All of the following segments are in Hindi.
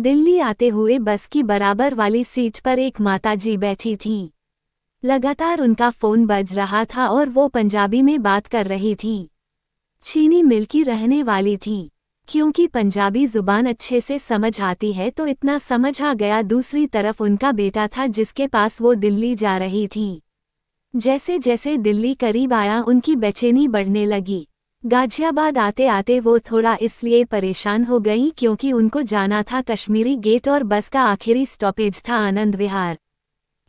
दिल्ली आते हुए बस की बराबर वाली सीट पर एक माताजी बैठी थीं। लगातार उनका फोन बज रहा था और वो पंजाबी में बात कर रही थीं। चीनी मिल की रहने वाली थीं। क्योंकि पंजाबी जुबान अच्छे से समझ आती है तो इतना समझ आ गया। दूसरी तरफ उनका बेटा था जिसके पास वो दिल्ली जा रही थीं। जैसे जैसे दिल्ली करीब आया उनकी बेचैनी बढ़ने लगी। गाजियाबाद आते आते वो थोड़ा इसलिए परेशान हो गई क्योंकि उनको जाना था कश्मीरी गेट और बस का आखिरी स्टॉपेज था आनंद विहार।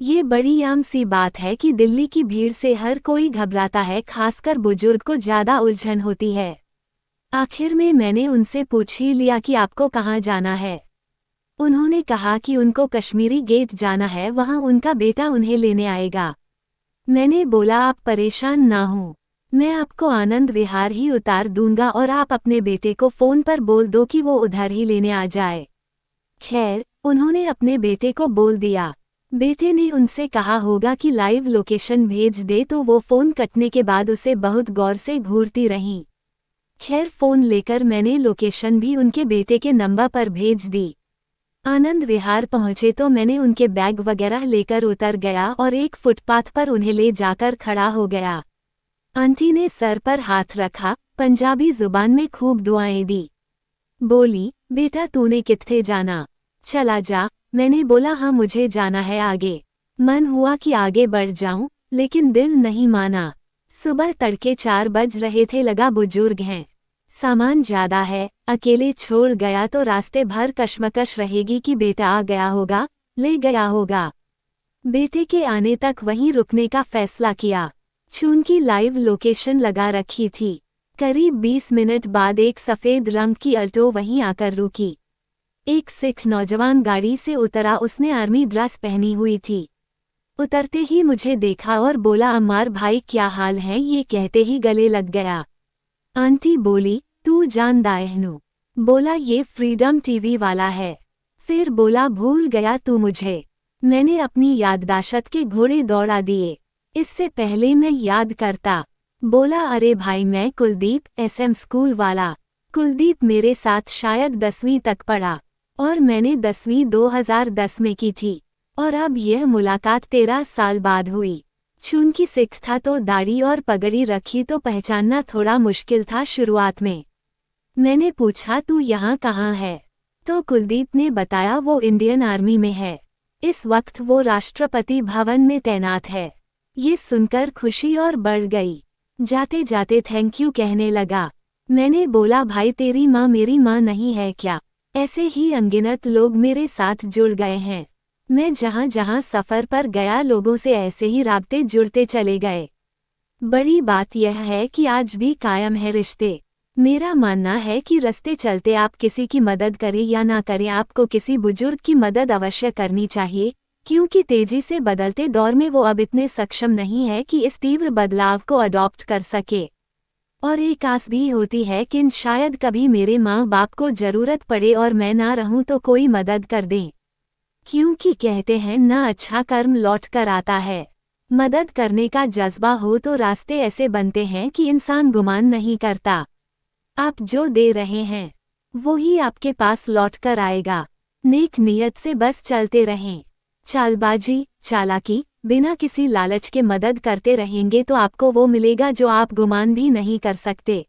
ये बड़ी आम सी बात है कि दिल्ली की भीड़ से हर कोई घबराता है, खासकर बुजुर्ग को ज़्यादा उलझन होती है। आखिर में मैंने उनसे पूछ ही लिया कि आपको कहाँ जाना है। उन्होंने कहा कि उनको कश्मीरी गेट जाना है, वहाँ उनका बेटा उन्हें लेने आएगा। मैंने बोला आप परेशान ना हों, मैं आपको आनंद विहार ही उतार दूंगा और आप अपने बेटे को फ़ोन पर बोल दो कि वो उधर ही लेने आ जाए। खैर, उन्होंने अपने बेटे को बोल दिया। बेटे ने उनसे कहा होगा कि लाइव लोकेशन भेज दे तो वो फ़ोन कटने के बाद उसे बहुत गौर से घूरती रहीं। खैर, फ़ोन लेकर मैंने लोकेशन भी उनके बेटे के नंबर पर भेज दी। आनंद विहार पहुंचे तो मैंने उनके बैग वगैरह लेकर उतर गया और एक फुटपाथ पर उन्हें ले जाकर खड़ा हो गया। आंटी ने सर पर हाथ रखा, पंजाबी जुबान में खूब दुआएं दी। बोली, बेटा तूने कित्थे जाना, चला जा। मैंने बोला हाँ मुझे जाना है आगे। मन हुआ कि आगे बढ़ जाऊं, लेकिन दिल नहीं माना। सुबह तड़के 4 बज रहे थे, लगा बुजुर्ग हैं, सामान ज्यादा है, अकेले छोड़ गया तो रास्ते भर कशमकश रहेगी कि बेटा आ गया होगा, ले गया होगा। बेटे के आने तक वहीं रुकने का फैसला किया। चूंकि लाइव लोकेशन लगा रखी थी। करीब 20 मिनट बाद एक सफ़ेद रंग की अल्टो वहीं आकर रुकी। एक सिख नौजवान गाड़ी से उतरा, उसने आर्मी ड्रेस पहनी हुई थी। उतरते ही मुझे देखा और बोला, अम्मार भाई क्या हाल है, ये कहते ही गले लग गया। आंटी बोली, तू जानदा है? बोला ये फ्रीडम टीवी वाला है। फिर बोला भूल गया तू मुझे। मैंने अपनी याददाश्त के घोड़े दौड़ा दिए। इससे पहले मैं याद करता। बोला अरे भाई मैं कुलदीप, SM स्कूल वाला। कुलदीप मेरे साथ शायद 10वीं तक पढ़ा और मैंने 10वीं 2010 में की थी और अब यह मुलाकात 13 साल बाद हुई। चूंकि सिख था तो दाढ़ी और पगड़ी रखी तो पहचानना थोड़ा मुश्किल था शुरुआत में। मैंने पूछा तू यहाँ कहाँ है? तो कुलदीप ने बताया वो इंडियन आर्मी में है। इस वक्त वो राष्ट्रपति भवन में तैनात है। ये सुनकर खुशी और बढ़ गई। जाते जाते थैंक यू कहने लगा। मैंने बोला भाई तेरी माँ मेरी माँ नहीं है क्या? ऐसे ही अनगिनत लोग मेरे साथ जुड़ गए हैं। मैं जहाँ जहाँ सफ़र पर गया लोगों से ऐसे ही राब्ते जुड़ते चले गए। बड़ी बात यह है कि आज भी कायम है रिश्ते। मेरा मानना है कि रास्ते चलते आप किसी की मदद करें या ना करें, आपको किसी बुजुर्ग की मदद अवश्य करनी चाहिए, क्योंकि तेजी से बदलते दौर में वो अब इतने सक्षम नहीं है कि इस तीव्र बदलाव को अडॉप्ट कर सके। और एक आस भी होती है कि शायद कभी मेरे माँ बाप को ज़रूरत पड़े और मैं ना रहूं तो कोई मदद कर दें, क्योंकि कहते हैं ना अच्छा कर्म लौट कर आता है। मदद करने का जज्बा हो तो रास्ते ऐसे बनते हैं कि इंसान गुमान नहीं करता। आप जो दे रहे हैं वो ही आपके पास लौट कर आएगा। नेक नियत से बस चलते रहें। चालबाजी, चालाकी, बिना किसी लालच के मदद करते रहेंगे तो आपको वो मिलेगा जो आप गुमान भी नहीं कर सकते।